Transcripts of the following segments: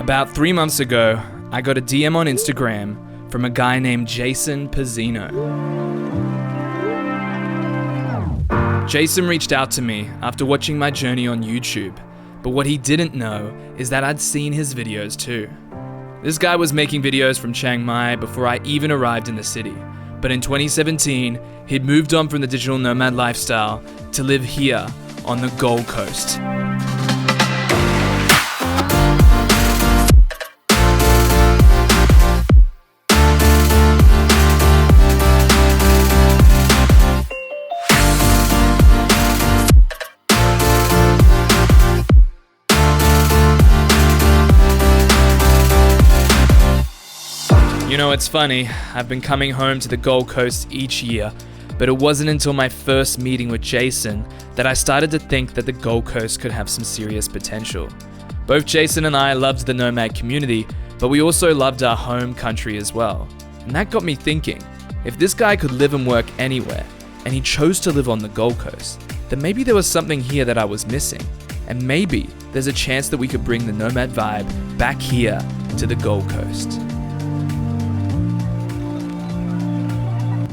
About 3 months ago, I got a DM on Instagram from a guy named Jason Pizzino. Jason reached out to me after watching my journey on YouTube, but what he didn't know is that I'd seen his videos too. This guy was making videos from Chiang Mai before I even arrived in the city, but in 2017, he'd moved on from the digital nomad lifestyle to live here on the Gold Coast. You know, it's funny, I've been coming home to the Gold Coast each year, but it wasn't until my first meeting with Jason that I started to think that the Gold Coast could have some serious potential. Both Jason and I loved the nomad community, but we also loved our home country as well. And that got me thinking, if this guy could live and work anywhere, and he chose to live on the Gold Coast, then maybe there was something here that I was missing. And maybe there's a chance that we could bring the nomad vibe back here to the Gold Coast.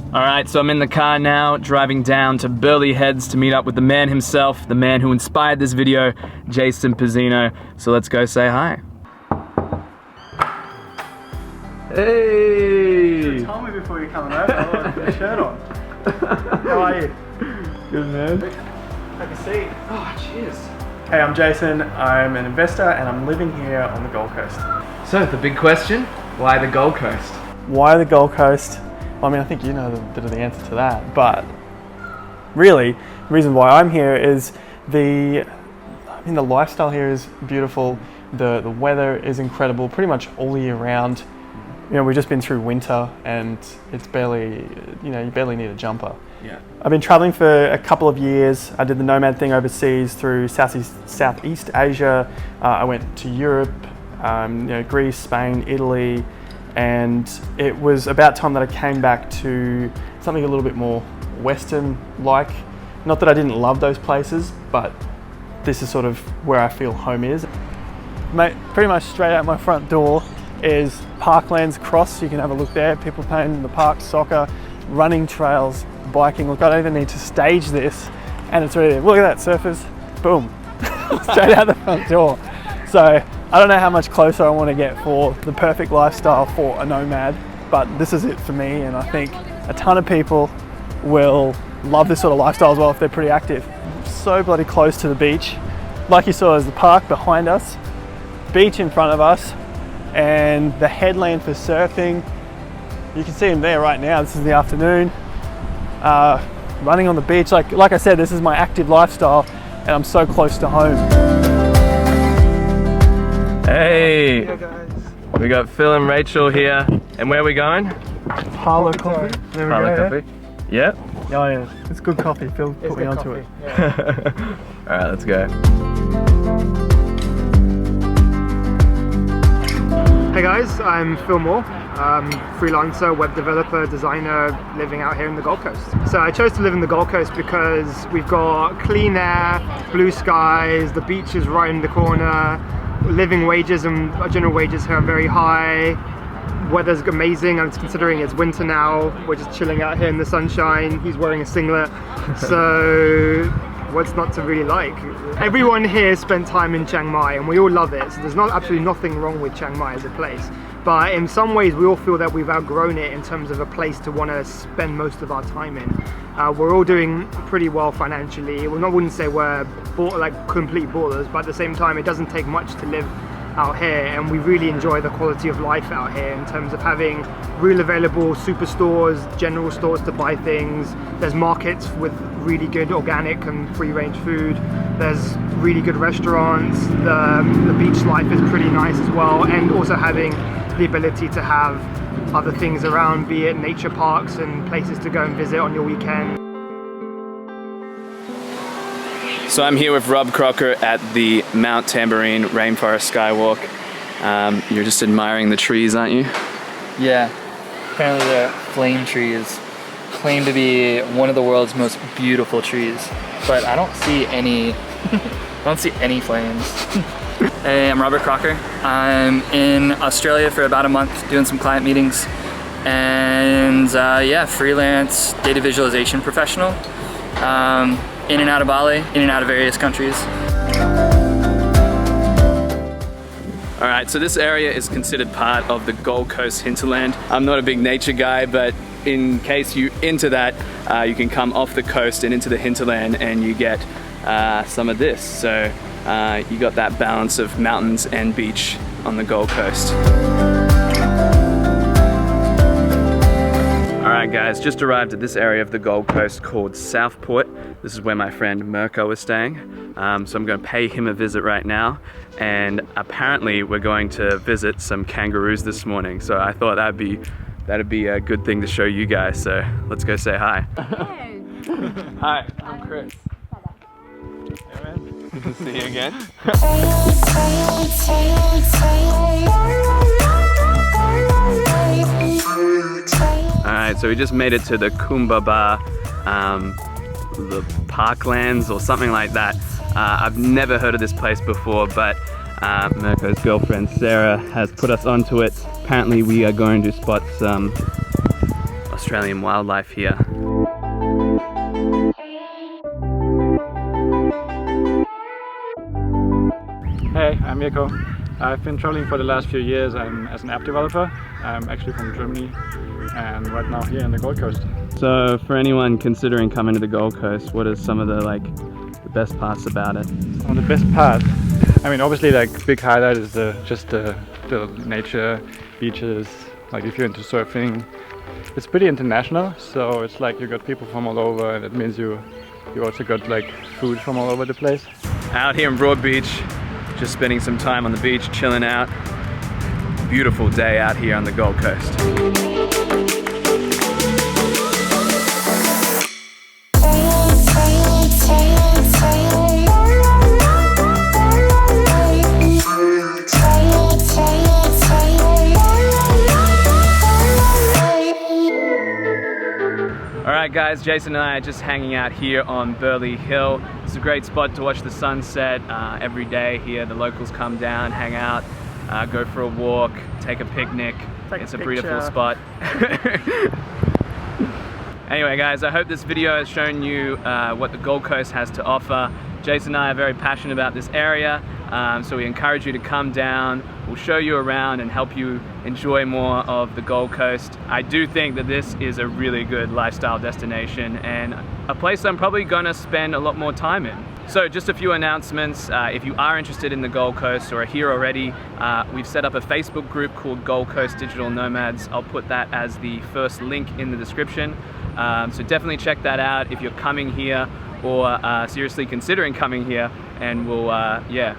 Alright, so I'm in the car now, driving down to Burleigh Heads to meet up with the man himself, the man who inspired this video, Jason Pizzino. So let's go say hi. Hey! You told me before you coming over, I want to put a shirt on. How are you? Good, man. Take a seat. Oh, cheers. Hey, I'm Jason. I'm an investor and I'm living here on the Gold Coast. So, the big question, why the Gold Coast? Why the Gold Coast? I mean, I think you know a bit of the answer to that, but really, the reason why I'm here is the lifestyle here is beautiful. The weather is incredible, pretty much all year round. You know, we've just been through winter and it's barely, you barely need a jumper. Yeah. I've been traveling for a couple of years. I did the Nomad thing overseas through Southeast Asia. I went to Europe, Greece, Spain, Italy, and it was about time that I came back to something a little bit more Western-like. Not that I didn't love those places, but this is sort of where I feel home is. Mate, pretty much straight out my front door is Parklands Cross. You can have a look there. People playing in the park, soccer, running trails, biking. Look, I don't even need to stage this, and it's already there. Look at that, surfers. Boom. Straight out the front door. So I don't know how much closer I want to get for the perfect lifestyle for a nomad, but this is it for me, and I think a ton of people will love this sort of lifestyle as well if they're pretty active. So bloody close to the beach. Like you saw, there's the park behind us, beach in front of us, and the headland for surfing. You can see them there right now. This is the afternoon. Running on the beach. Like I said, this is my active lifestyle, and I'm so close to home. Hey, Hey guys. we got Phil and Rachel here, and where are we going? Parlour coffee. There we Parlour go. coffee. Yep. Oh yeah, it's good coffee. Phil put me onto it. Yeah. All right, let's go. Hey guys, I'm Phil Moore. Freelancer, web developer, designer, living out here in the Gold Coast. So I chose to live in the Gold Coast because we've got clean air, blue skies, the beach is right in the corner, living wages and general wages here are very high, weather's amazing. I'm considering it's winter now, we're just chilling out here in the sunshine, he's wearing a singlet, so what's not to really like? Everyone here spent time in Chiang Mai and we all love it, so there's absolutely nothing wrong with Chiang Mai as a place. But in some ways we all feel that we've outgrown it in terms of a place to want to spend most of our time in. We're all doing pretty well financially. I wouldn't say we're complete ballers, but at the same time it doesn't take much to live out here, and we really enjoy the quality of life out here in terms of having real available superstores, general stores to buy things. There's markets with really good organic and free range food. There's really good restaurants. The beach life is pretty nice as well, and also having the ability to have other things around, be it nature parks and places to go and visit on your weekend. So I'm here with Rob Crocker at the Mount Tambourine Rainforest Skywalk. You're just admiring the trees, aren't you? Yeah, apparently the flame trees claim to be one of the world's most beautiful trees, but I don't see any flames. Hey, I'm Robert Crocker. I'm in Australia for about a month doing some client meetings. And yeah, freelance data visualization professional. In and out of Bali, in and out of various countries. Alright, so this area is considered part of the Gold Coast hinterland. I'm not a big nature guy, but in case you're into that, you can come off the coast and into the hinterland and you get some of this. So you got that balance of mountains and beach on the Gold Coast. Alright guys, just arrived at this area of the Gold Coast called Southport. This is where my friend Mirko is staying. So I'm going to pay him a visit right now. And apparently we're going to visit some kangaroos this morning. So I thought that'd be a good thing to show you guys. So let's go say hi. Hi, I'm Chris. Hey man, good to see you again. Alright, so we just made it to the Kumbaba, the Parklands or something like that. I've never heard of this place before, but Mirko's girlfriend Sarah has put us onto it. Apparently we are going to spot some Australian wildlife here. Hey, I'm Mirko. I've been traveling for the last few years as an app developer. I'm actually from Germany and right now here in the Gold Coast. So for anyone considering coming to the Gold Coast, what are some of the best parts about it? One of the best parts, I mean obviously big highlight is just the nature, beaches, if you're into surfing. It's pretty international, so it's you got people from all over, and it means you also got food from all over the place. Out here in Broad Beach, just spending some time on the beach, chilling out. Beautiful day out here on the Gold Coast. Alright guys, Jason and I are just hanging out here on Velee Hill. It's a great spot to watch the sunset every day here. The locals come down, hang out, go for a walk, take a picnic. It's a beautiful spot. Anyway guys, I hope this video has shown you what the Gold Coast has to offer. Jason and I are very passionate about this area, so we encourage you to come down. We'll show you around and help you enjoy more of the Gold Coast. I do think that this is a really good lifestyle destination and a place I'm probably gonna spend a lot more time in. So just a few announcements. If you are interested in the Gold Coast or are here already, we've set up a Facebook group called Gold Coast Digital Nomads. I'll put that as the first link in the description. So definitely check that out if you're coming here or seriously considering coming here, and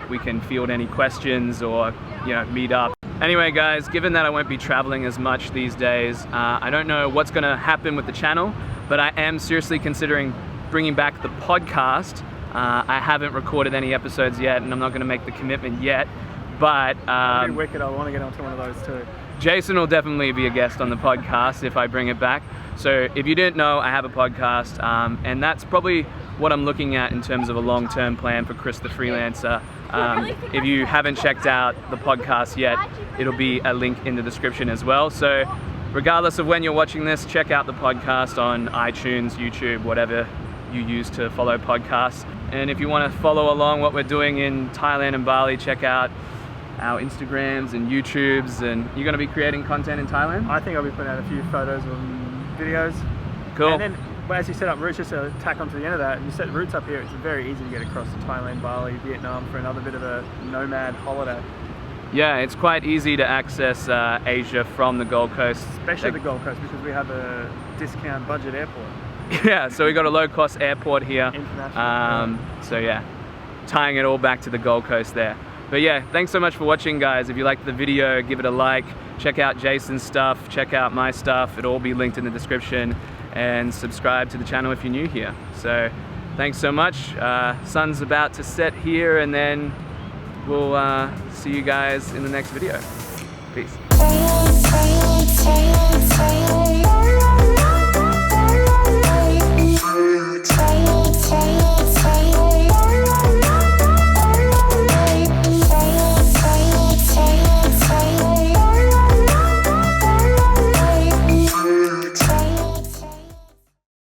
we can field any questions or meet up. Anyway guys, given that I won't be traveling as much these days, I don't know what's gonna happen with the channel, but I am seriously considering bringing back the podcast. I haven't recorded any episodes yet, and I'm not gonna make the commitment yet, but That'd be wicked. I want to get onto one of those too. Jason will definitely be a guest on the podcast if I bring it back. So if you didn't know, I have a podcast, and that's probably what I'm looking at in terms of a long-term plan for Chris the Freelancer. If you haven't checked out the podcast yet, it'll be a link in the description as well. So regardless of when you're watching this, check out the podcast on iTunes, YouTube, whatever you use to follow podcasts. And if you want to follow along what we're doing in Thailand and Bali, check out our Instagrams and YouTubes. And you're going to be creating content in Thailand? I think I'll be putting out a few photos and videos. Cool. And then as you set up routes, just to tack onto the end of that, you set routes up here, it's very easy to get across to Thailand, Bali, Vietnam for another bit of a nomad holiday. Yeah, it's quite easy to access Asia from the Gold Coast. Especially the Gold Coast, because we have a discount budget airport. Yeah, so we got a low-cost airport here. International. So yeah, tying it all back to the Gold Coast there. But yeah, thanks so much for watching guys. If you liked the video, give it a like. Check out Jason's stuff, check out my stuff. It'll all be linked in the description. And subscribe to the channel if you're new here. So thanks so much. Sun's about to set here, and then we'll see you guys in the next video. Peace.